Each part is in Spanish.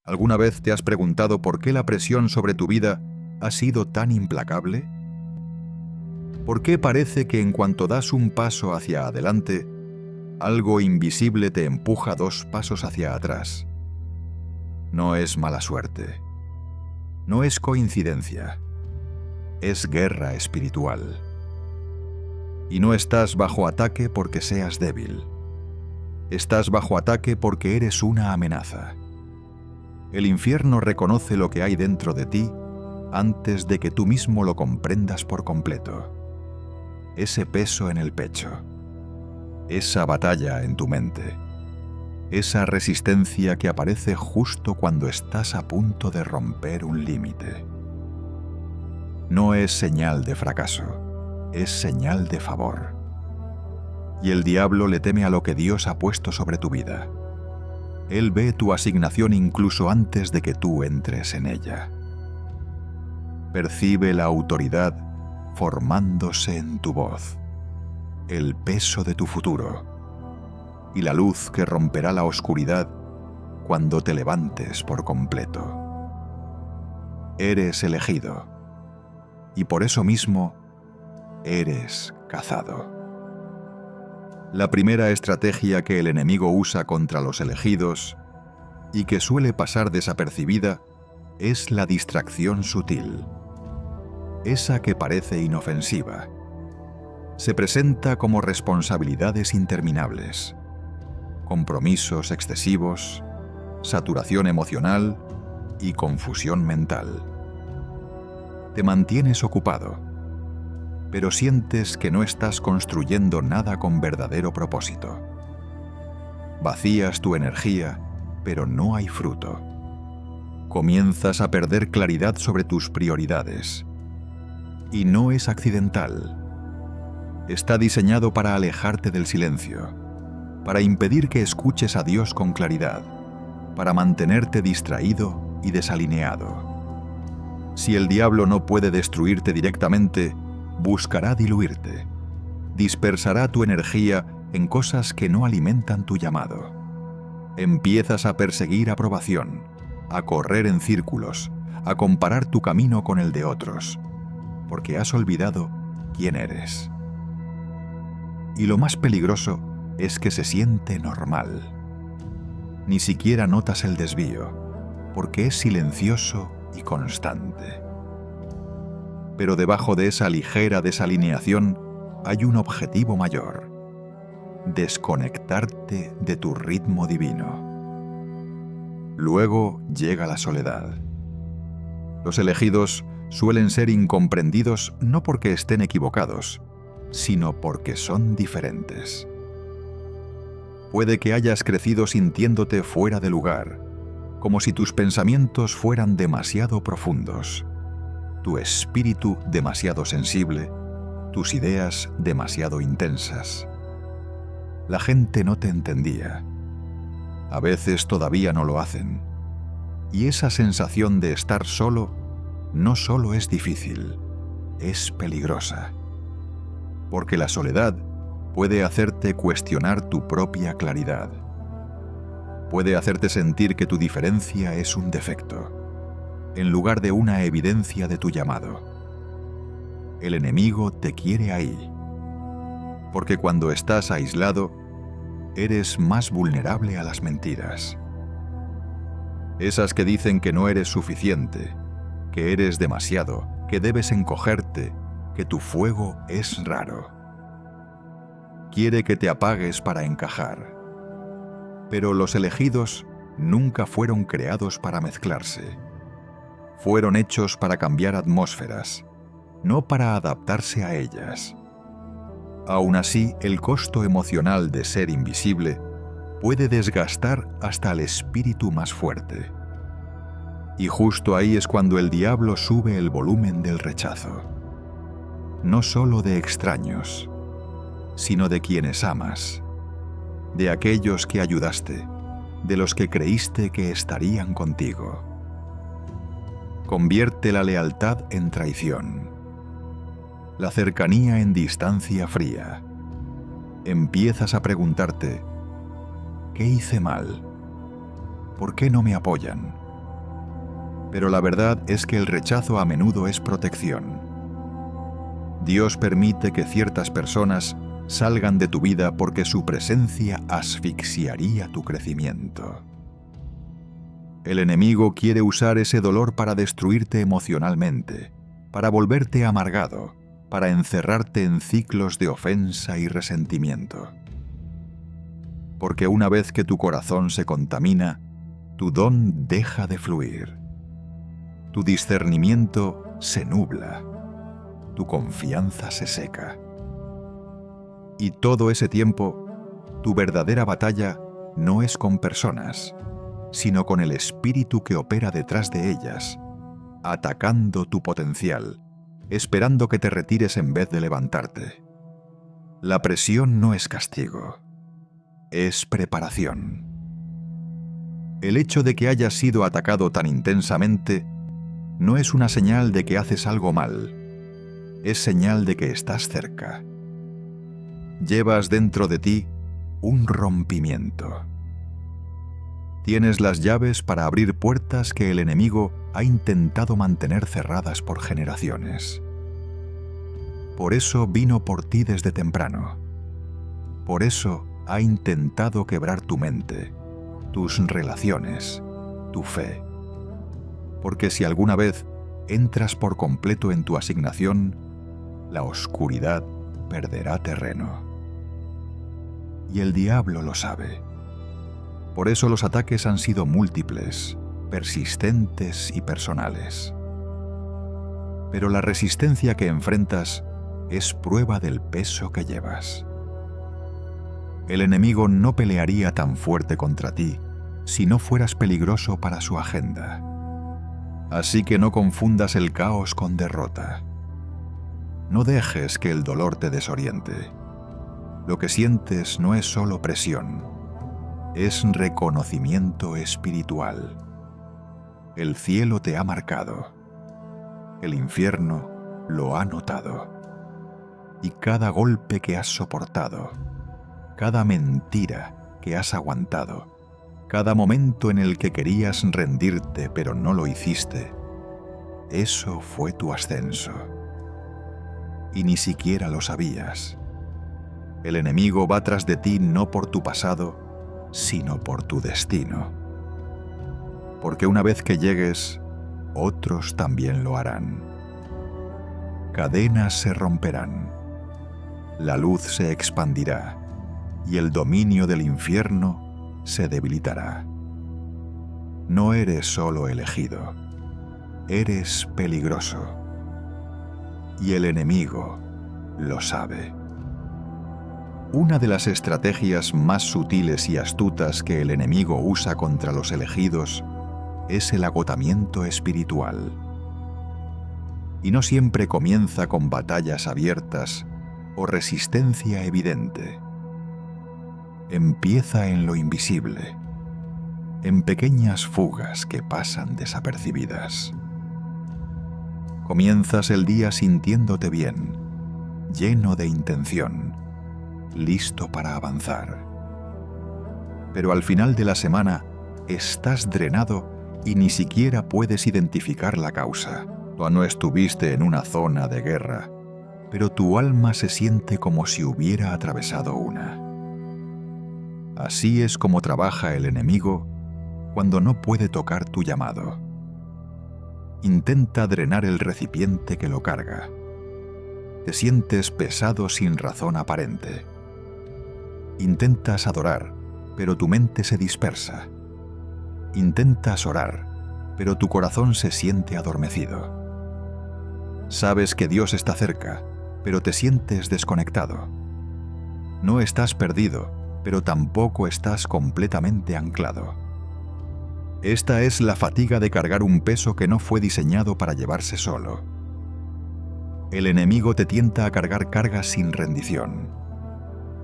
¿Alguna vez te has preguntado por qué la presión sobre tu vida ha sido tan implacable? ¿Por qué parece que en cuanto das un paso hacia adelante, algo invisible te empuja 2 pasos hacia atrás? No es mala suerte. No es coincidencia. Es guerra espiritual. Y no estás bajo ataque porque seas débil. Estás bajo ataque porque eres una amenaza. El infierno reconoce lo que hay dentro de ti antes de que tú mismo lo comprendas por completo. Ese peso en el pecho. Esa batalla en tu mente. Esa resistencia que aparece justo cuando estás a punto de romper un límite. No es señal de fracaso, es señal de favor. Y el diablo le teme a lo que Dios ha puesto sobre tu vida. Él ve tu asignación incluso antes de que tú entres en ella. Percibe la autoridad formándose en tu voz, el peso de tu futuro y la luz que romperá la oscuridad cuando te levantes por completo. Eres elegido y por eso mismo eres cazado. La primera estrategia que el enemigo usa contra los elegidos y que suele pasar desapercibida es la distracción sutil, esa que parece inofensiva. Se presenta como responsabilidades interminables, compromisos excesivos, saturación emocional y confusión mental. Te mantienes ocupado, pero sientes que no estás construyendo nada con verdadero propósito. Vacías tu energía, pero no hay fruto. Comienzas a perder claridad sobre tus prioridades. Y no es accidental. Está diseñado para alejarte del silencio, para impedir que escuches a Dios con claridad, para mantenerte distraído y desalineado. Si el diablo no puede destruirte directamente, buscará diluirte. Dispersará tu energía en cosas que no alimentan tu llamado. Empiezas a perseguir aprobación, a correr en círculos, a comparar tu camino con el de otros, porque has olvidado quién eres. Y lo más peligroso es que se siente normal. Ni siquiera notas el desvío, porque es silencioso y constante. Pero debajo de esa ligera desalineación hay un objetivo mayor: desconectarte de tu ritmo divino. Luego llega la soledad. Los elegidos suelen ser incomprendidos no porque estén equivocados, sino porque son diferentes. Puede que hayas crecido sintiéndote fuera de lugar, como si tus pensamientos fueran demasiado profundos, tu espíritu demasiado sensible, tus ideas demasiado intensas. La gente no te entendía. A veces todavía no lo hacen. Y esa sensación de estar solo no solo es difícil, es peligrosa. Porque la soledad puede hacerte cuestionar tu propia claridad. Puede hacerte sentir que tu diferencia es un defecto, en lugar de una evidencia de tu llamado. El enemigo te quiere ahí, porque cuando estás aislado, eres más vulnerable a las mentiras. Esas que dicen que no eres suficiente, que eres demasiado, que debes encogerte, que tu fuego es raro. Quiere que te apagues para encajar. Pero los elegidos nunca fueron creados para mezclarse. Fueron hechos para cambiar atmósferas, no para adaptarse a ellas. Aún así, el costo emocional de ser invisible puede desgastar hasta el espíritu más fuerte. Y justo ahí es cuando el diablo sube el volumen del rechazo. No solo de extraños, sino de quienes amas, de aquellos que ayudaste, de los que creíste que estarían contigo. Convierte la lealtad en traición, la cercanía en distancia fría. Empiezas a preguntarte: ¿qué hice mal? ¿Por qué no me apoyan? Pero la verdad es que el rechazo a menudo es protección. Dios permite que ciertas personas salgan de tu vida porque su presencia asfixiaría tu crecimiento. El enemigo quiere usar ese dolor para destruirte emocionalmente, para volverte amargado, para encerrarte en ciclos de ofensa y resentimiento. Porque una vez que tu corazón se contamina, tu don deja de fluir. Tu discernimiento se nubla. Tu confianza se seca. Y todo ese tiempo, tu verdadera batalla no es con personas, sino con el espíritu que opera detrás de ellas, atacando tu potencial, esperando que te retires en vez de levantarte. La presión no es castigo, es preparación. El hecho de que hayas sido atacado tan intensamente no es una señal de que haces algo mal, es señal de que estás cerca. Llevas dentro de ti un rompimiento. Tienes las llaves para abrir puertas que el enemigo ha intentado mantener cerradas por generaciones. Por eso vino por ti desde temprano. Por eso ha intentado quebrar tu mente, tus relaciones, tu fe. Porque si alguna vez entras por completo en tu asignación, la oscuridad perderá terreno. Y el diablo lo sabe. Por eso los ataques han sido múltiples, persistentes y personales. Pero la resistencia que enfrentas es prueba del peso que llevas. El enemigo no pelearía tan fuerte contra ti si no fueras peligroso para su agenda. Así que no confundas el caos con derrota. No dejes que el dolor te desoriente. Lo que sientes no es solo presión, es reconocimiento espiritual. El cielo te ha marcado, el infierno lo ha notado. Y cada golpe que has soportado, cada mentira que has aguantado, cada momento en el que querías rendirte pero no lo hiciste, eso fue tu ascenso. Y ni siquiera lo sabías. El enemigo va tras de ti no por tu pasado, sino por tu destino. Porque una vez que llegues, otros también lo harán. Cadenas se romperán, la luz se expandirá y el dominio del infierno se debilitará. No eres solo elegido, eres peligroso. Y el enemigo lo sabe. Una de las estrategias más sutiles y astutas que el enemigo usa contra los elegidos es el agotamiento espiritual. Y no siempre comienza con batallas abiertas o resistencia evidente. Empieza en lo invisible, en pequeñas fugas que pasan desapercibidas. Comienzas el día sintiéndote bien, lleno de intención, listo para avanzar. Pero al final de la semana estás drenado y ni siquiera puedes identificar la causa. Tú no estuviste en una zona de guerra, pero tu alma se siente como si hubiera atravesado una. Así es como trabaja el enemigo cuando no puede tocar tu llamado. Intenta drenar el recipiente que lo carga. Te sientes pesado sin razón aparente. Intentas adorar, pero tu mente se dispersa. Intentas orar, pero tu corazón se siente adormecido. Sabes que Dios está cerca, pero te sientes desconectado. No estás perdido, pero tampoco estás completamente anclado. Esta es la fatiga de cargar un peso que no fue diseñado para llevarse solo. El enemigo te tienta a cargar cargas sin rendición.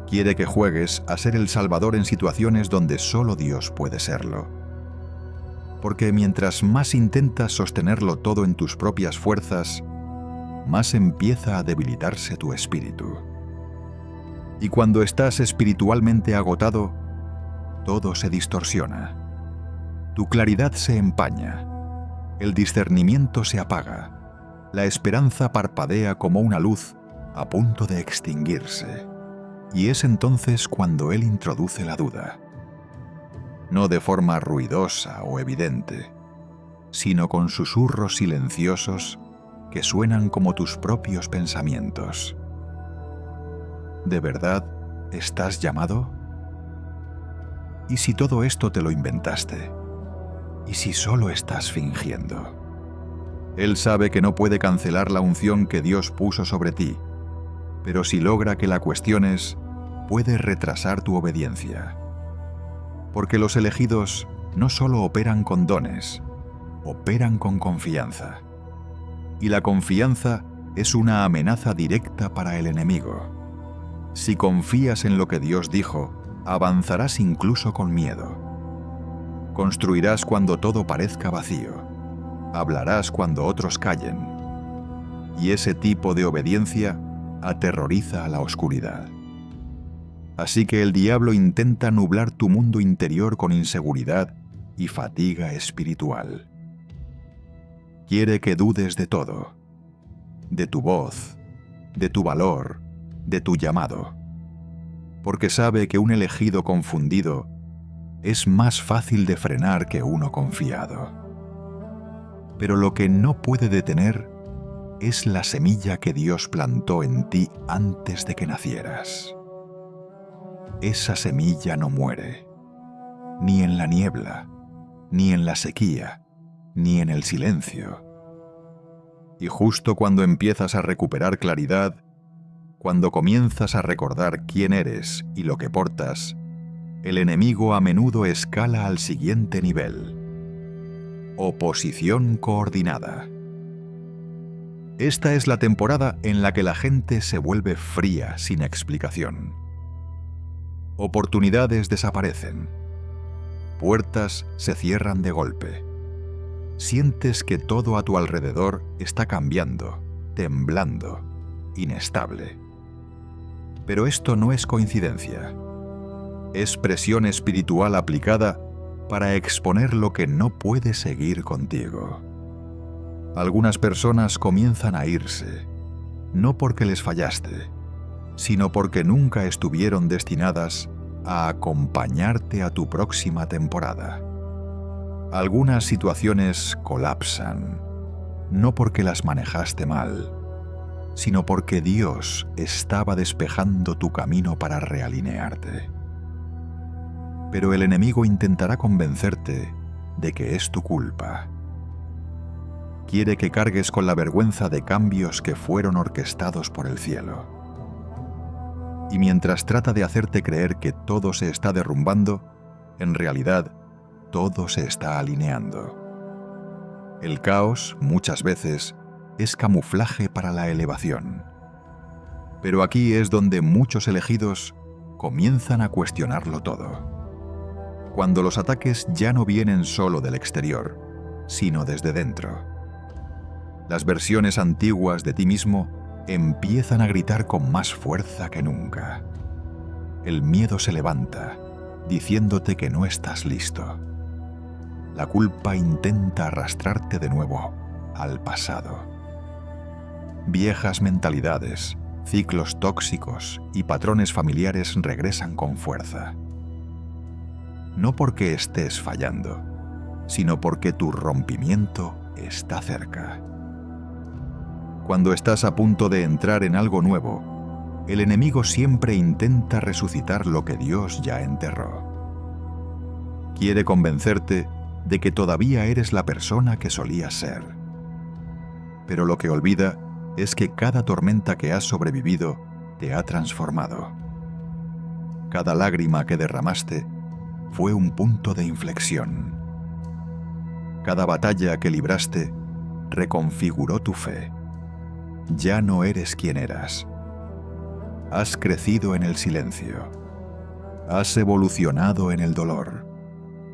Quiere que juegues a ser el salvador en situaciones donde solo Dios puede serlo. Porque mientras más intentas sostenerlo todo en tus propias fuerzas, más empieza a debilitarse tu espíritu. Y cuando estás espiritualmente agotado, todo se distorsiona. Tu claridad se empaña. el discernimiento se apaga, la esperanza parpadea como una luz a punto de extinguirse, y es entonces cuando él introduce la duda. No de forma ruidosa o evidente, sino con susurros silenciosos que suenan como tus propios pensamientos. ¿De verdad estás llamado? ¿Y si todo esto te lo inventaste? ¿Y si solo estás fingiendo? Él sabe que no puede cancelar la unción que Dios puso sobre ti, pero si logra que la cuestiones, puede retrasar tu obediencia. Porque los elegidos no solo operan con dones, operan con confianza. Y la confianza es una amenaza directa para el enemigo. Si confías en lo que Dios dijo, avanzarás incluso con miedo. Construirás cuando todo parezca vacío. Hablarás cuando otros callen. Y ese tipo de obediencia aterroriza a la oscuridad. Así que el diablo intenta nublar tu mundo interior con inseguridad y fatiga espiritual. Quiere que dudes de todo, de tu voz, de tu valor, de tu llamado, porque sabe que un elegido confundido es más fácil de frenar que uno confiado. Pero lo que no puede detener es la semilla que Dios plantó en ti antes de que nacieras. Esa semilla no muere, ni en la niebla, ni en la sequía, ni en el silencio. Y justo cuando empiezas a recuperar claridad, cuando comienzas a recordar quién eres y lo que portas, el enemigo a menudo escala al siguiente nivel. Oposición coordinada. Esta es la temporada en la que la gente se vuelve fría sin explicación. Oportunidades desaparecen. Puertas se cierran de golpe. Sientes que todo a tu alrededor está cambiando, temblando, inestable. Pero esto no es coincidencia. Es presión espiritual aplicada para exponer lo que no puede seguir contigo. Algunas personas comienzan a irse, no porque les fallaste, sino porque nunca estuvieron destinadas a acompañarte a tu próxima temporada. Algunas situaciones colapsan, no porque las manejaste mal, sino porque Dios estaba despejando tu camino para realinearte. Pero el enemigo intentará convencerte de que es tu culpa. Quiere que cargues con la vergüenza de cambios que fueron orquestados por el cielo. Y mientras trata de hacerte creer que todo se está derrumbando, en realidad todo se está alineando. El caos, muchas veces, es camuflaje para la elevación. Pero aquí es donde muchos elegidos comienzan a cuestionarlo todo. Cuando los ataques ya no vienen solo del exterior, sino desde dentro. Las versiones antiguas de ti mismo empiezan a gritar con más fuerza que nunca. El miedo se levanta, diciéndote que no estás listo. La culpa intenta arrastrarte de nuevo al pasado. Viejas mentalidades, ciclos tóxicos y patrones familiares regresan con fuerza. No porque estés fallando, sino porque tu rompimiento está cerca. Cuando estás a punto de entrar en algo nuevo, el enemigo siempre intenta resucitar lo que Dios ya enterró. Quiere convencerte de que todavía eres la persona que solías ser. Pero lo que olvida es que cada tormenta que has sobrevivido te ha transformado. Cada lágrima que derramaste fue un punto de inflexión. Cada batalla que libraste reconfiguró tu fe. Ya no eres quien eras. Has crecido en el silencio. Has evolucionado en el dolor.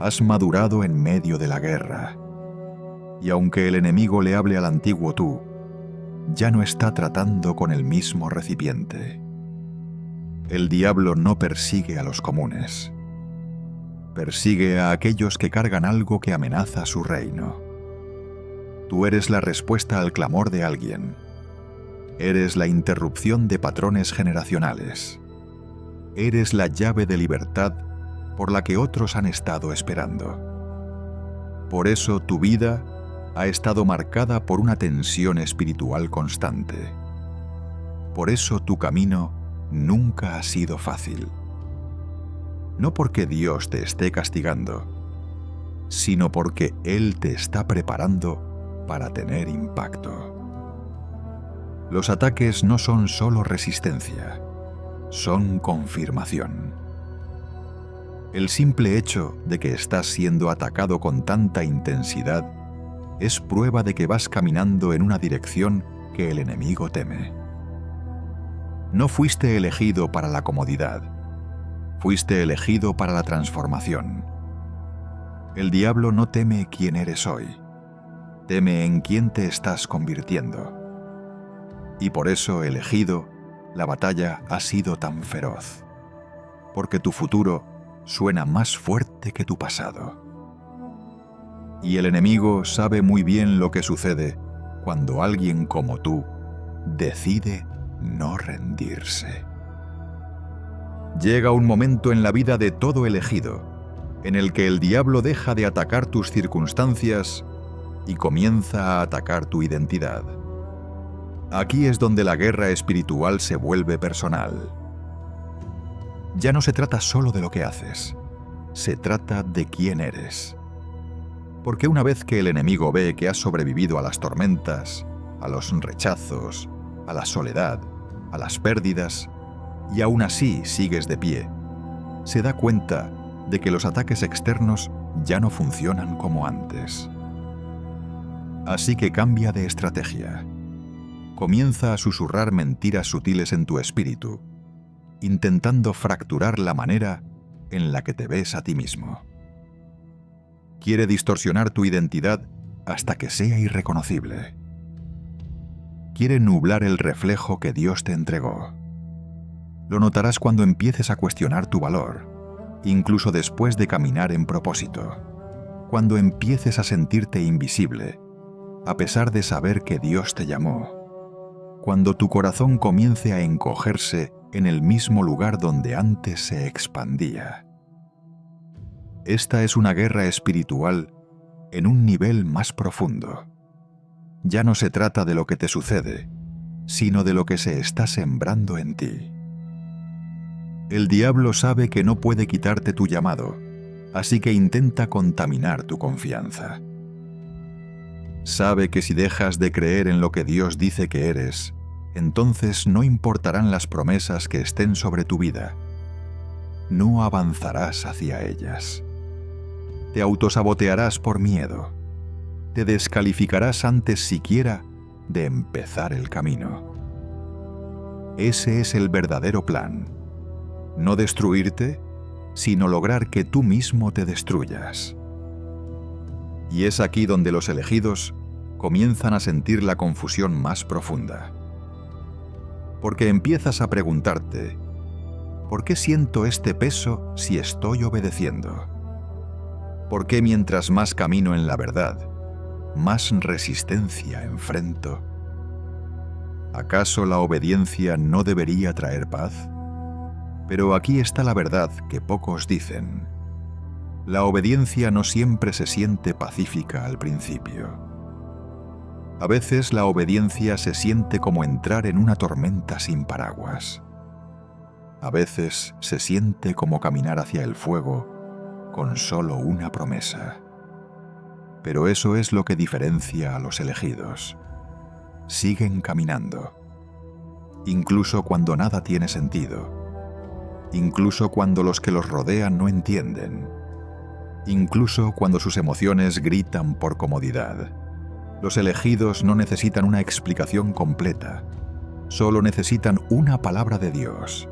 Has madurado en medio de la guerra. Y aunque el enemigo le hable al antiguo tú, ya no está tratando con el mismo recipiente. El diablo no persigue a los comunes. Persigue a aquellos que cargan algo que amenaza su reino. Tú eres la respuesta al clamor de alguien. Eres la interrupción de patrones generacionales. Eres la llave de libertad por la que otros han estado esperando. Por eso tu vida ha estado marcada por una tensión espiritual constante. Por eso tu camino nunca ha sido fácil. No porque Dios te esté castigando, sino porque Él te está preparando para tener impacto. Los ataques no son solo resistencia, son confirmación. El simple hecho de que estás siendo atacado con tanta intensidad es prueba de que vas caminando en una dirección que el enemigo teme. No fuiste elegido para la comodidad, fuiste elegido para la transformación. El diablo no teme quién eres hoy, teme en quién te estás convirtiendo. Y por eso, elegido, la batalla ha sido tan feroz, porque tu futuro suena más fuerte que tu pasado. Y el enemigo sabe muy bien lo que sucede cuando alguien como tú decide no rendirse. Llega un momento en la vida de todo elegido en el que el diablo deja de atacar tus circunstancias y comienza a atacar tu identidad. Aquí es donde la guerra espiritual se vuelve personal. Ya no se trata solo de lo que haces, se trata de quién eres. Porque una vez que el enemigo ve que has sobrevivido a las tormentas, a los rechazos, a la soledad, a las pérdidas, y aún así sigues de pie, se da cuenta de que los ataques externos ya no funcionan como antes. Así que cambia de estrategia. Comienza a susurrar mentiras sutiles en tu espíritu, intentando fracturar la manera en la que te ves a ti mismo. Quiere distorsionar tu identidad hasta que sea irreconocible. Quiere nublar el reflejo que Dios te entregó. Lo notarás cuando empieces a cuestionar tu valor, incluso después de caminar en propósito. Cuando empieces a sentirte invisible, a pesar de saber que Dios te llamó. Cuando tu corazón comience a encogerse en el mismo lugar donde antes se expandía. Esta es una guerra espiritual en un nivel más profundo. Ya no se trata de lo que te sucede, sino de lo que se está sembrando en ti. El diablo sabe que no puede quitarte tu llamado, así que intenta contaminar tu confianza. Sabe que si dejas de creer en lo que Dios dice que eres, entonces no importarán las promesas que estén sobre tu vida. No avanzarás hacia ellas. Te autosabotearás por miedo. Te descalificarás antes siquiera de empezar el camino. Ese es el verdadero plan. No destruirte, sino lograr que tú mismo te destruyas. Y es aquí donde los elegidos comienzan a sentir la confusión más profunda. Porque empiezas a preguntarte, ¿por qué siento este peso si estoy obedeciendo? ¿Por qué mientras más camino en la verdad, más resistencia enfrento? ¿Acaso la obediencia no debería traer paz? Pero aquí está la verdad que pocos dicen. La obediencia no siempre se siente pacífica al principio. A veces la obediencia se siente como entrar en una tormenta sin paraguas. A veces se siente como caminar hacia el fuego con solo una promesa. Pero eso es lo que diferencia a los elegidos. Siguen caminando, incluso cuando nada tiene sentido, incluso cuando los que los rodean no entienden, incluso cuando sus emociones gritan por comodidad. Los elegidos no necesitan una explicación completa, solo necesitan una palabra de Dios,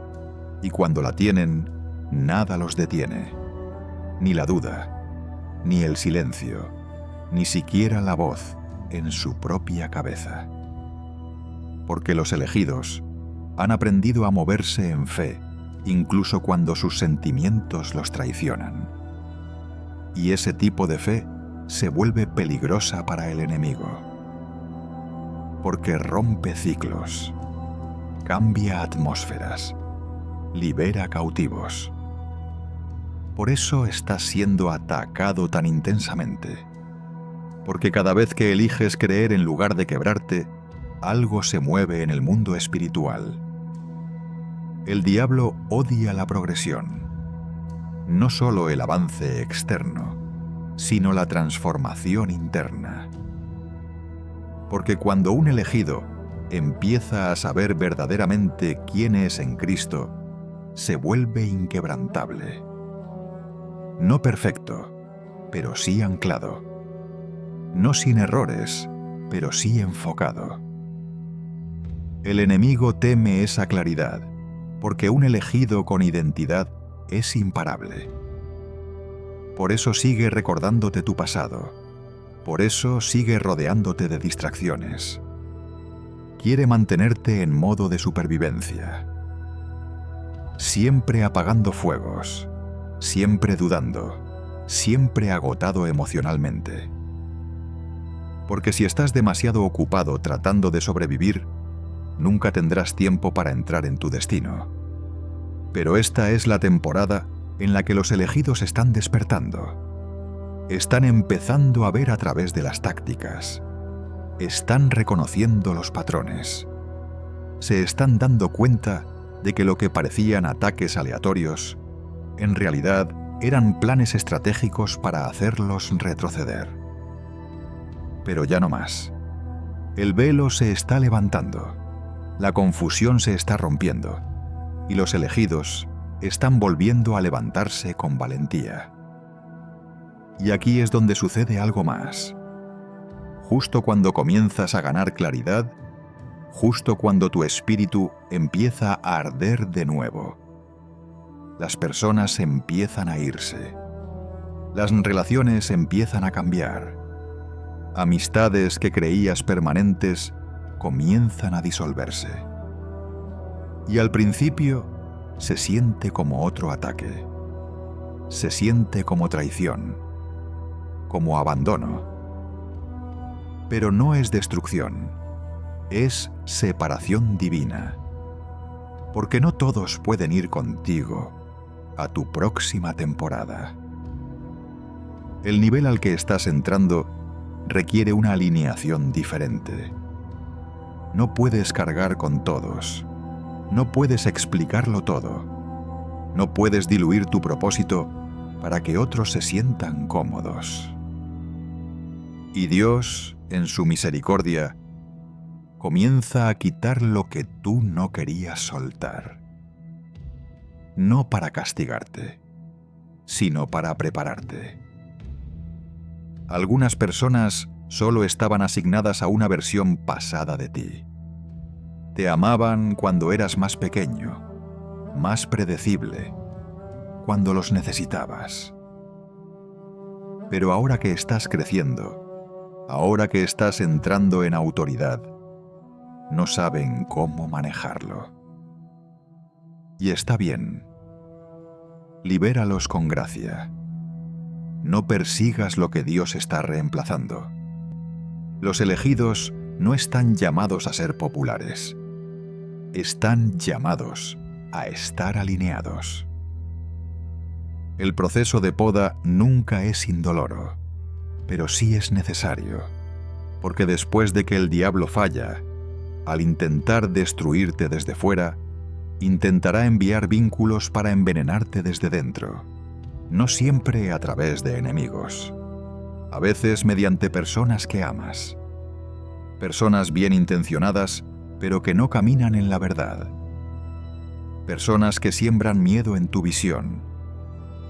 y cuando la tienen, nada los detiene, ni la duda, ni el silencio, ni siquiera la voz en su propia cabeza. Porque los elegidos han aprendido a moverse en fe, incluso cuando sus sentimientos los traicionan. Y ese tipo de fe se vuelve peligrosa para el enemigo. porque rompe ciclos, cambia atmósferas, libera cautivos. Por eso estás siendo atacado tan intensamente, porque cada vez que eliges creer en lugar de quebrarte, algo se mueve en el mundo espiritual. El diablo odia la progresión, no solo el avance externo, sino la transformación interna. Porque cuando un elegido empieza a saber verdaderamente quién es en Cristo, se vuelve inquebrantable. No perfecto, pero sí anclado. No sin errores, pero sí enfocado. El enemigo teme esa claridad, porque un elegido con identidad es imparable. Por eso sigue recordándote tu pasado. Por eso sigue rodeándote de distracciones. Quiere mantenerte en modo de supervivencia. Siempre apagando fuegos, siempre dudando, siempre agotado emocionalmente. Porque si estás demasiado ocupado tratando de sobrevivir, nunca tendrás tiempo para entrar en tu destino. Pero esta es la temporada en la que los elegidos están despertando. Están empezando a ver a través de las tácticas. Están reconociendo los patrones. Se están dando cuenta de que lo que parecían ataques aleatorios, en realidad eran planes estratégicos para hacerlos retroceder. Pero ya no más. El velo se está levantando. La confusión se está rompiendo. Y los elegidos están volviendo a levantarse con valentía. Y aquí es donde sucede algo más. Justo cuando comienzas a ganar claridad, justo cuando tu espíritu empieza a arder de nuevo, las personas empiezan a irse. Las relaciones empiezan a cambiar. Amistades que creías permanentes comienzan a disolverse. Y al principio se siente como otro ataque. Se siente como traición, como abandono. Pero no es destrucción, es separación divina. Porque no todos pueden ir contigo a tu próxima temporada. El nivel al que estás entrando requiere una alineación diferente. No puedes cargar con todos. No puedes explicarlo todo. No puedes diluir tu propósito para que otros se sientan cómodos. Y Dios, en su misericordia, comienza a quitar lo que tú no querías soltar. No para castigarte, sino para prepararte. Algunas personas solo estaban asignadas a una versión pasada de ti. Te amaban cuando eras más pequeño, más predecible, cuando los necesitabas. Pero ahora que estás creciendo, ahora que estás entrando en autoridad, no saben cómo manejarlo. Y está bien. Libéralos con gracia. No persigas lo que Dios está reemplazando. Los elegidos no están llamados a ser populares. Están llamados a estar alineados. El proceso de poda nunca es indoloro, pero sí es necesario, porque después de que el diablo falla, al intentar destruirte desde fuera, intentará enviar vínculos para envenenarte desde dentro, no siempre a través de enemigos, a veces mediante personas que amas, personas bien intencionadas, pero que no caminan en la verdad, personas que siembran miedo en tu visión,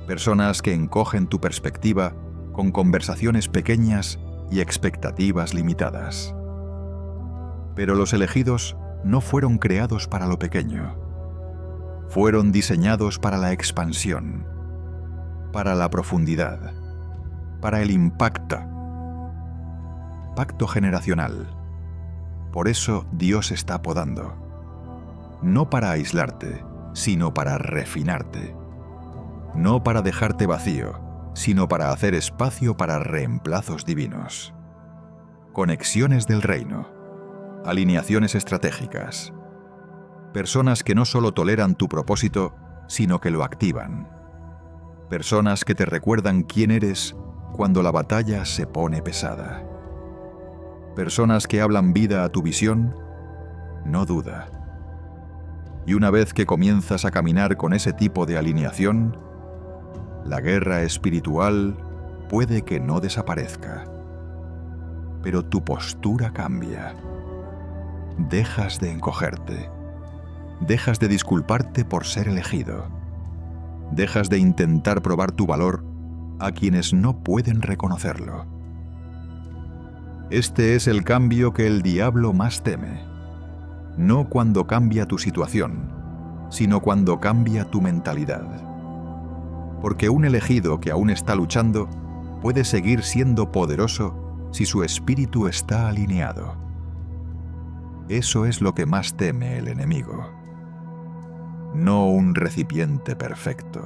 personas que encogen tu perspectiva con conversaciones pequeñas y expectativas limitadas. Pero los elegidos no fueron creados para lo pequeño. Fueron diseñados para la expansión, para la profundidad, para el impacto. Pacto generacional. Por eso Dios está podando. No para aislarte, sino para refinarte. No para dejarte vacío, sino para hacer espacio para reemplazos divinos. Conexiones del reino. Alineaciones estratégicas. Personas que no solo toleran tu propósito, sino que lo activan. Personas que te recuerdan quién eres cuando la batalla se pone pesada. Personas que hablan vida a tu visión, no duda. Y una vez que comienzas a caminar con ese tipo de alineación, la guerra espiritual puede que no desaparezca, pero tu postura cambia. Dejas de encogerte. Dejas de disculparte por ser elegido. Dejas de intentar probar tu valor a quienes no pueden reconocerlo. Este es el cambio que el diablo más teme. No cuando cambia tu situación, sino cuando cambia tu mentalidad. Porque un elegido que aún está luchando puede seguir siendo poderoso si su espíritu está alineado. Eso es lo que más teme el enemigo. No un recipiente perfecto,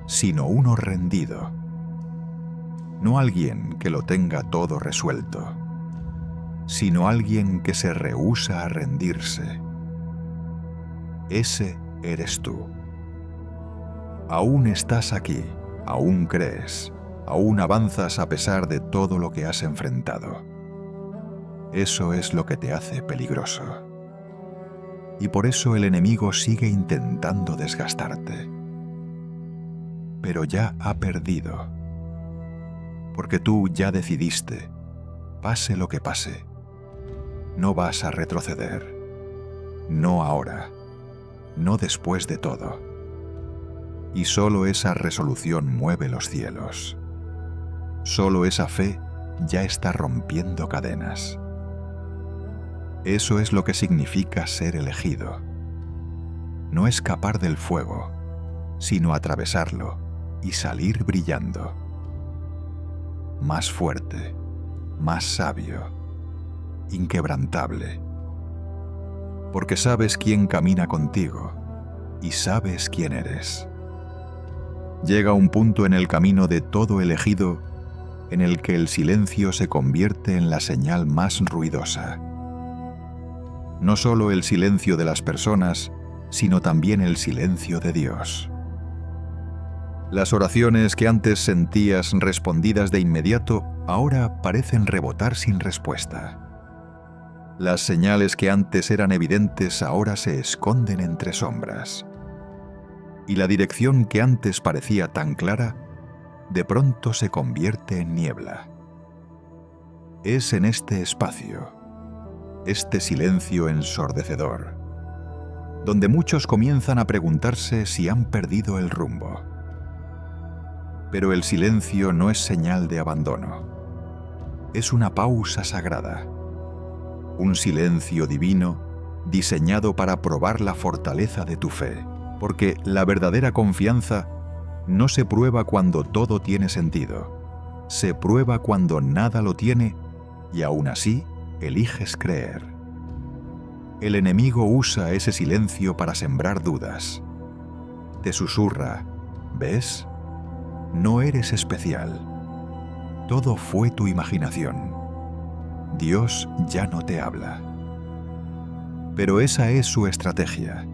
sino uno rendido. No alguien que lo tenga todo resuelto, sino alguien que se rehúsa a rendirse. Ese eres tú. Aún estás aquí, aún crees, aún avanzas a pesar de todo lo que has enfrentado. Eso es lo que te hace peligroso. Y por eso el enemigo sigue intentando desgastarte. Pero ya ha perdido. Porque tú ya decidiste, pase lo que pase, no vas a retroceder. No ahora, no después de todo. Y solo esa resolución mueve los cielos. Solo esa fe ya está rompiendo cadenas. Eso es lo que significa ser elegido. No escapar del fuego, sino atravesarlo y salir brillando. Más fuerte, más sabio, inquebrantable. Porque sabes quién camina contigo y sabes quién eres. Llega un punto en el camino de todo elegido en el que el silencio se convierte en la señal más ruidosa. No solo el silencio de las personas, sino también el silencio de Dios. Las oraciones que antes sentías respondidas de inmediato, ahora parecen rebotar sin respuesta. Las señales que antes eran evidentes ahora se esconden entre sombras. Y la dirección que antes parecía tan clara, de pronto se convierte en niebla. Es en este espacio, este silencio ensordecedor, donde muchos comienzan a preguntarse si han perdido el rumbo. Pero el silencio no es señal de abandono. Es una pausa sagrada. Un silencio divino diseñado para probar la fortaleza de tu fe. Porque la verdadera confianza no se prueba cuando todo tiene sentido. Se prueba cuando nada lo tiene y aún así eliges creer. El enemigo usa ese silencio para sembrar dudas. Te susurra, ¿ves? No eres especial. Todo fue tu imaginación. Dios ya no te habla. Pero esa es su estrategia.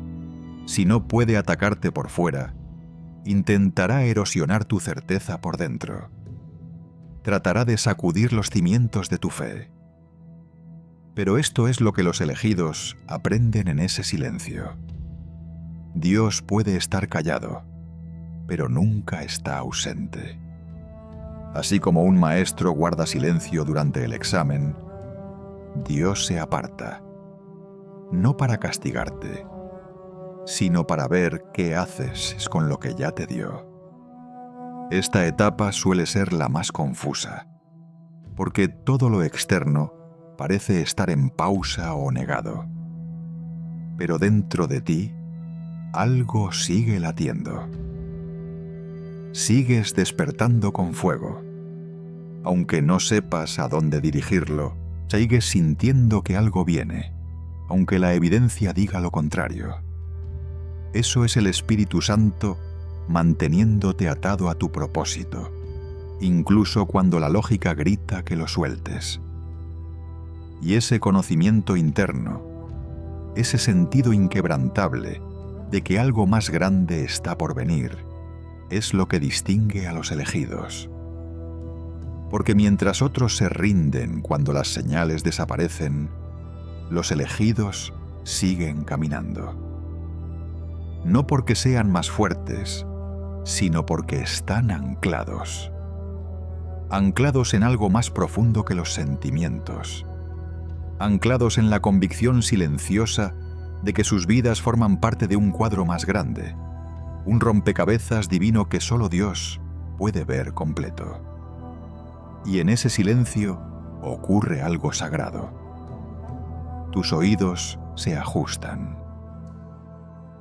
Si no puede atacarte por fuera, intentará erosionar tu certeza por dentro. Tratará de sacudir los cimientos de tu fe. Pero esto es lo que los elegidos aprenden en ese silencio. Dios puede estar callado, pero nunca está ausente. Así como un maestro guarda silencio durante el examen, Dios se aparta, no para castigarte, sino para ver qué haces con lo que ya te dio. Esta etapa suele ser la más confusa, porque todo lo externo parece estar en pausa o negado. Pero dentro de ti, algo sigue latiendo. Sigues despertando con fuego. Aunque no sepas a dónde dirigirlo, sigues sintiendo que algo viene, aunque la evidencia diga lo contrario. Eso es el Espíritu Santo manteniéndote atado a tu propósito, incluso cuando la lógica grita que lo sueltes. Y ese conocimiento interno, ese sentido inquebrantable de que algo más grande está por venir, es lo que distingue a los elegidos. Porque mientras otros se rinden cuando las señales desaparecen, los elegidos siguen caminando. No porque sean más fuertes, sino porque están anclados. Anclados en algo más profundo que los sentimientos. Anclados en la convicción silenciosa de que sus vidas forman parte de un cuadro más grande, un rompecabezas divino que solo Dios puede ver completo. Y en ese silencio ocurre algo sagrado. Tus oídos se ajustan.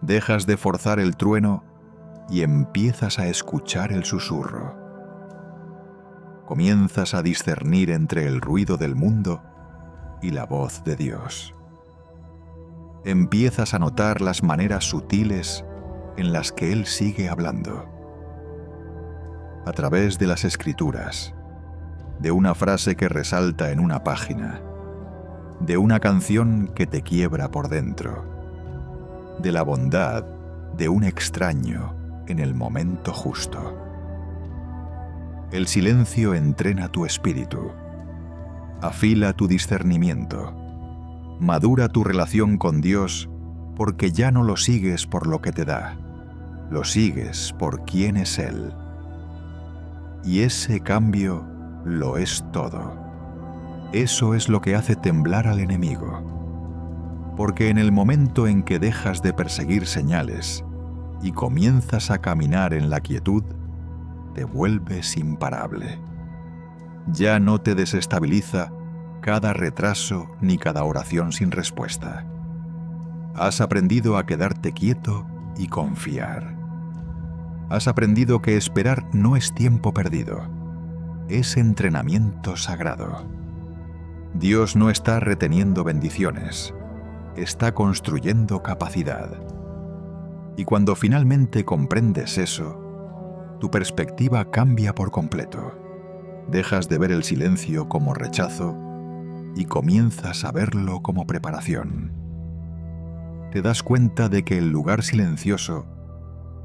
Dejas de forzar el trueno y empiezas a escuchar el susurro. Comienzas a discernir entre el ruido del mundo y la voz de Dios. Empiezas a notar las maneras sutiles en las que Él sigue hablando. A través de las Escrituras, de una frase que resalta en una página, de una canción que te quiebra por dentro, de la bondad de un extraño en el momento justo. El silencio entrena tu espíritu, afila tu discernimiento, madura tu relación con Dios porque ya no lo sigues por lo que te da, lo sigues por quién es Él. Y ese cambio lo es todo. Eso es lo que hace temblar al enemigo. Porque en el momento en que dejas de perseguir señales y comienzas a caminar en la quietud, te vuelves imparable. Ya no te desestabiliza cada retraso ni cada oración sin respuesta. Has aprendido a quedarte quieto y confiar. Has aprendido que esperar no es tiempo perdido, es entrenamiento sagrado. Dios no está reteniendo bendiciones, está construyendo capacidad. Y cuando finalmente comprendes eso, tu perspectiva cambia por completo. Dejas de ver el silencio como rechazo y comienzas a verlo como preparación. Te das cuenta de que el lugar silencioso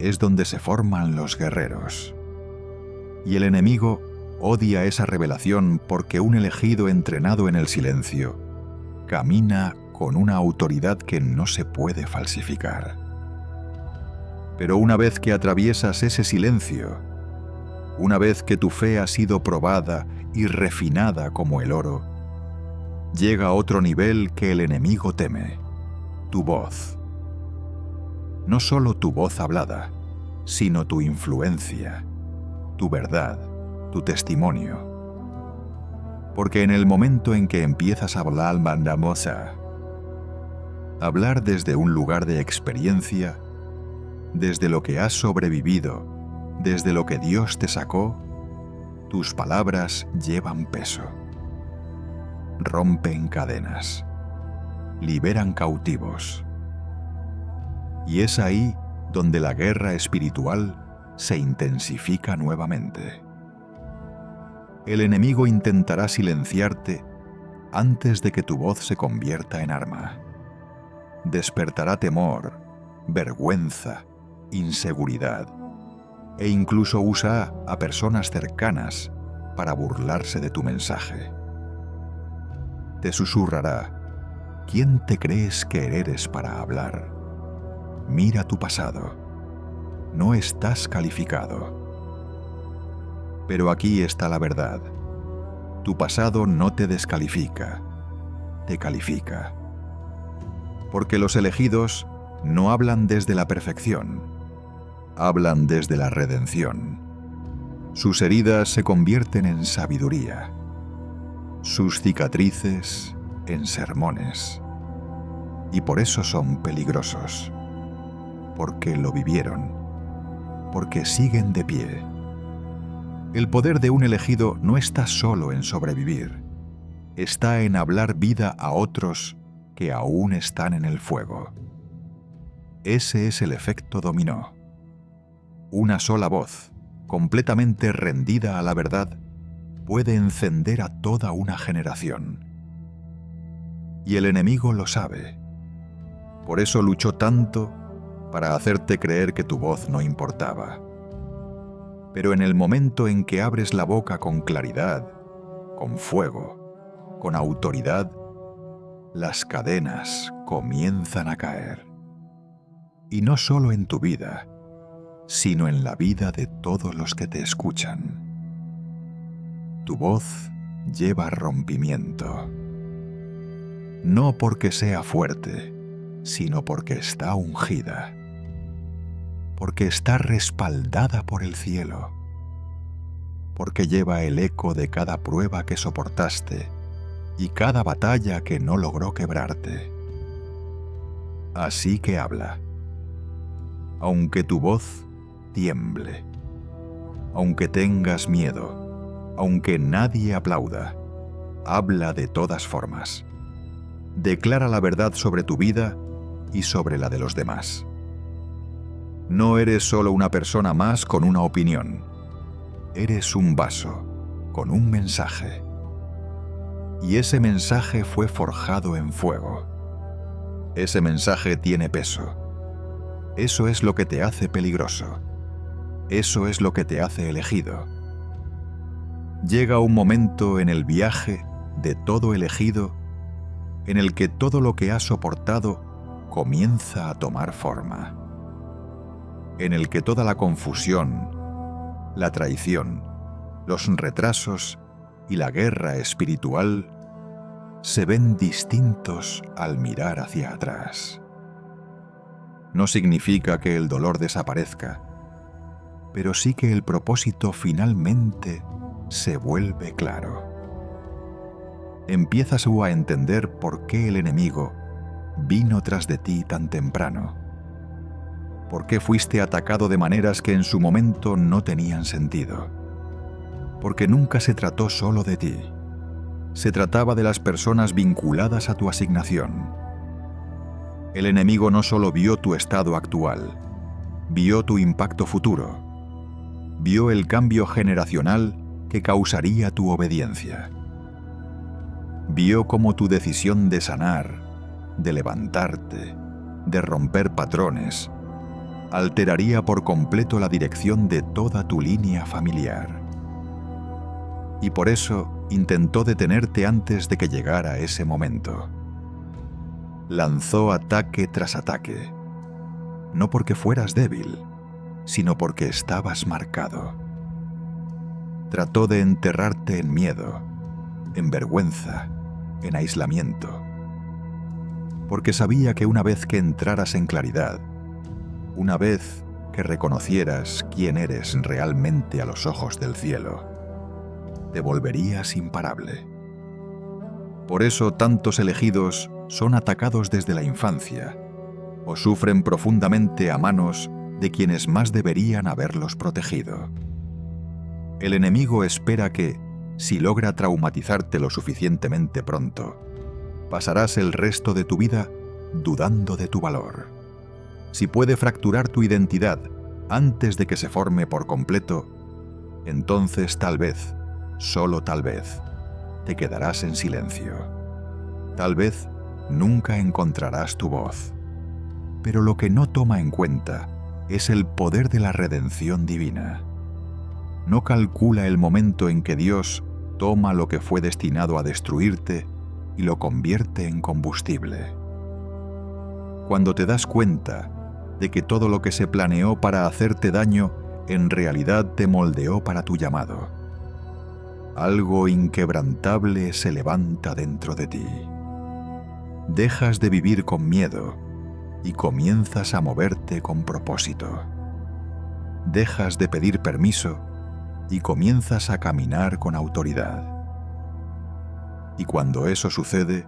es donde se forman los guerreros. Y el enemigo odia esa revelación porque un elegido entrenado en el silencio camina con una autoridad que no se puede falsificar. Pero una vez que atraviesas ese silencio, una vez que tu fe ha sido probada y refinada como el oro, llega otro nivel que el enemigo teme: tu voz. No solo tu voz hablada, sino tu influencia, tu verdad, tu testimonio. Porque en el momento en que empiezas a hablar mandamosa, hablar desde un lugar de experiencia, desde lo que has sobrevivido, desde lo que Dios te sacó, tus palabras llevan peso. Rompen cadenas, liberan cautivos. Y es ahí donde la guerra espiritual se intensifica nuevamente. El enemigo intentará silenciarte antes de que tu voz se convierta en arma. Despertará temor, vergüenza, inseguridad, e incluso usa a personas cercanas para burlarse de tu mensaje. Te susurrará: ¿quién te crees que eres para hablar? Mira tu pasado. No estás calificado. Pero aquí está la verdad. Tu pasado no te descalifica, te califica. Porque los elegidos no hablan desde la perfección, hablan desde la redención. Sus heridas se convierten en sabiduría, sus cicatrices en sermones. Y por eso son peligrosos, porque lo vivieron, porque siguen de pie. El poder de un elegido no está solo en sobrevivir, está en hablar vida a otros que aún están en el fuego. Ese es el efecto dominó. Una sola voz, completamente rendida a la verdad, puede encender a toda una generación. Y el enemigo lo sabe. Por eso luchó tanto para hacerte creer que tu voz no importaba. Pero en el momento en que abres la boca con claridad, con fuego, con autoridad, las cadenas comienzan a caer. Y no solo en tu vida, sino en la vida de todos los que te escuchan. Tu voz lleva rompimiento. No porque sea fuerte, sino porque está ungida. Porque está respaldada por el cielo. Porque lleva el eco de cada prueba que soportaste y cada batalla que no logró quebrarte. Así que habla. Aunque tu voz tiemble, aunque tengas miedo, aunque nadie aplauda, habla de todas formas. Declara la verdad sobre tu vida y sobre la de los demás. No eres solo una persona más con una opinión. Eres un vaso con un mensaje. Y ese mensaje fue forjado en fuego. Ese mensaje tiene peso. Eso es lo que te hace peligroso. Eso es lo que te hace elegido. Llega un momento en el viaje de todo elegido en el que todo lo que has soportado comienza a tomar forma. En el que toda la confusión, la traición, los retrasos y la guerra espiritual se ven distintos al mirar hacia atrás. No significa que el dolor desaparezca, pero sí que el propósito finalmente se vuelve claro. Empiezas a entender por qué el enemigo vino tras de ti tan temprano. ¿Por qué fuiste atacado de maneras que en su momento no tenían sentido? Porque nunca se trató solo de ti. Se trataba de las personas vinculadas a tu asignación. El enemigo no solo vio tu estado actual, vio tu impacto futuro. Vio el cambio generacional que causaría tu obediencia. Vio cómo tu decisión de sanar, de levantarte, de romper patrones, alteraría por completo la dirección de toda tu línea familiar. Y por eso intentó detenerte antes de que llegara ese momento. Lanzó ataque tras ataque, no porque fueras débil, sino porque estabas marcado. Trató de enterrarte en miedo, en vergüenza, en aislamiento. Porque sabía que una vez que entraras en claridad, una vez que reconocieras quién eres realmente a los ojos del cielo, te volverías imparable. Por eso tantos elegidos son atacados desde la infancia o sufren profundamente a manos de quienes más deberían haberlos protegido. El enemigo espera que, si logra traumatizarte lo suficientemente pronto, pasarás el resto de tu vida dudando de tu valor. Si puede fracturar tu identidad antes de que se forme por completo, entonces tal vez, solo tal vez, te quedarás en silencio. Tal vez nunca encontrarás tu voz. Pero lo que no toma en cuenta es el poder de la redención divina. No calcula el momento en que Dios toma lo que fue destinado a destruirte y lo convierte en combustible. Cuando te das cuenta de que todo lo que se planeó para hacerte daño en realidad te moldeó para tu llamado, algo inquebrantable se levanta dentro de ti. Dejas de vivir con miedo y comienzas a moverte con propósito. Dejas de pedir permiso y comienzas a caminar con autoridad. Y cuando eso sucede,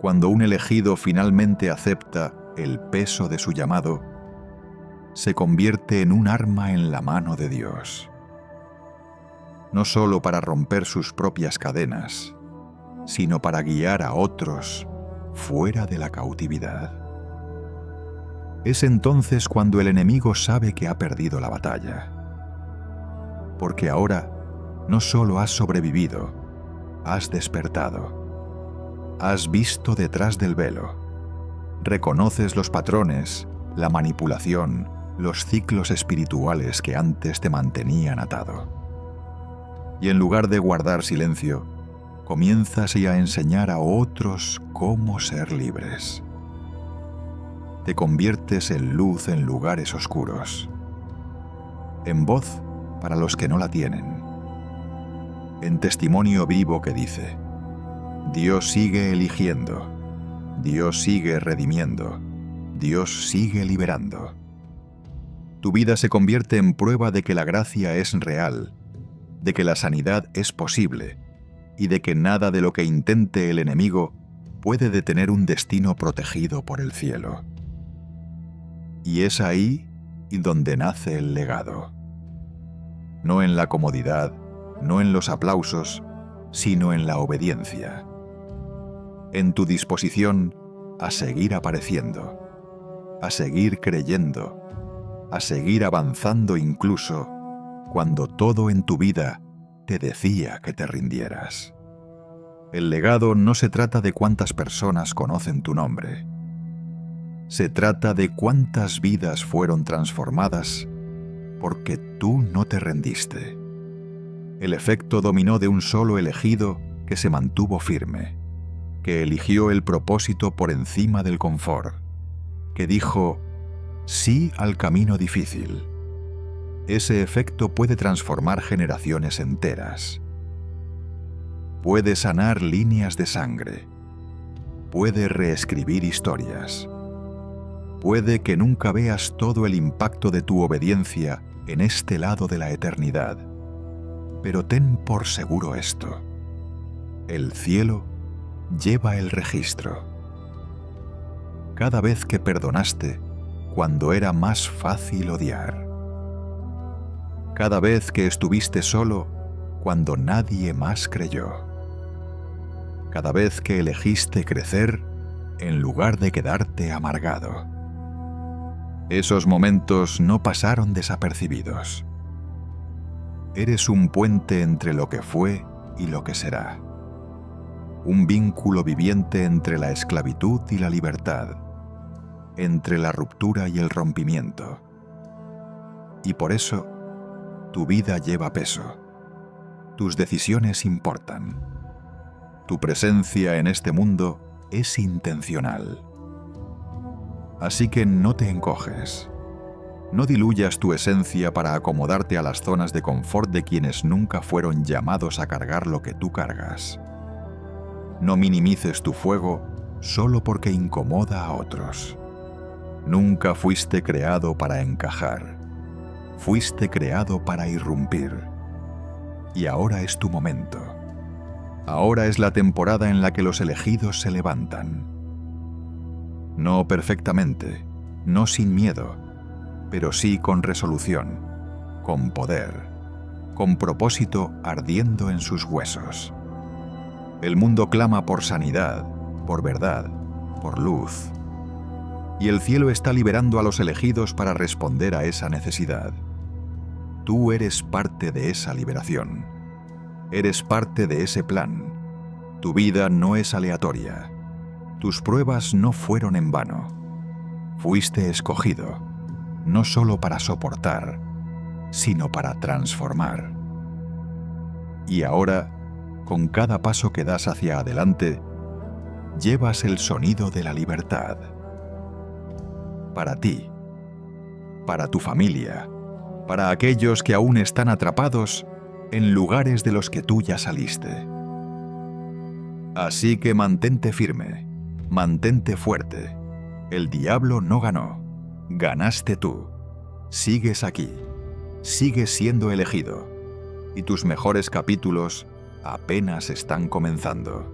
cuando un elegido finalmente acepta el peso de su llamado, se convierte en un arma en la mano de Dios. No solo para romper sus propias cadenas, sino para guiar a otros fuera de la cautividad. Es entonces cuando el enemigo sabe que ha perdido la batalla. Porque ahora no solo has sobrevivido, has despertado. Has visto detrás del velo. Reconoces los patrones, la manipulación, los ciclos espirituales que antes te mantenían atado. Y en lugar de guardar silencio, comienzas a enseñar a otros cómo ser libres. Te conviertes en luz en lugares oscuros, en voz para los que no la tienen, en testimonio vivo que dice: Dios sigue eligiendo, Dios sigue redimiendo, Dios sigue liberando. Tu vida se convierte en prueba de que la gracia es real, de que la sanidad es posible y de que nada de lo que intente el enemigo puede detener un destino protegido por el cielo. Y es ahí donde nace el legado. No en la comodidad, no en los aplausos, sino en la obediencia. En tu disposición a seguir apareciendo, a seguir creyendo, a seguir avanzando incluso cuando todo en tu vida te decía que te rindieras. El legado no se trata de cuántas personas conocen tu nombre. Se trata de cuántas vidas fueron transformadas porque tú no te rendiste. El efecto dominó de un solo elegido que se mantuvo firme, que eligió el propósito por encima del confort, que dijo sí al camino difícil. Ese efecto puede transformar generaciones enteras. Puede sanar líneas de sangre. Puede reescribir historias. Puede que nunca veas todo el impacto de tu obediencia en este lado de la eternidad. Pero ten por seguro esto: el cielo lleva el registro. Cada vez que perdonaste cuando era más fácil odiar. Cada vez que estuviste solo cuando nadie más creyó. Cada vez que elegiste crecer en lugar de quedarte amargado. Esos momentos no pasaron desapercibidos. Eres un puente entre lo que fue y lo que será. Un vínculo viviente entre la esclavitud y la libertad, entre la ruptura y el rompimiento. Y por eso, tu vida lleva peso. Tus decisiones importan. Tu presencia en este mundo es intencional. Así que no te encoges. No diluyas tu esencia para acomodarte a las zonas de confort de quienes nunca fueron llamados a cargar lo que tú cargas. No minimices tu fuego solo porque incomoda a otros. Nunca fuiste creado para encajar. Fuiste creado para irrumpir. Y ahora es tu momento. Ahora es la temporada en la que los elegidos se levantan. No perfectamente, no sin miedo, pero sí con resolución, con poder, con propósito ardiendo en sus huesos. El mundo clama por sanidad, por verdad, por luz. Y el cielo está liberando a los elegidos para responder a esa necesidad. Tú eres parte de esa liberación. Eres parte de ese plan. Tu vida no es aleatoria. Tus pruebas no fueron en vano. Fuiste escogido, no solo para soportar, sino para transformar. Y ahora, con cada paso que das hacia adelante, llevas el sonido de la libertad. Para ti, para tu familia, para aquellos que aún están atrapados en lugares de los que tú ya saliste. Así que mantente firme, mantente fuerte. El diablo no ganó, ganaste tú. Sigues aquí, sigues siendo elegido, y tus mejores capítulos apenas están comenzando.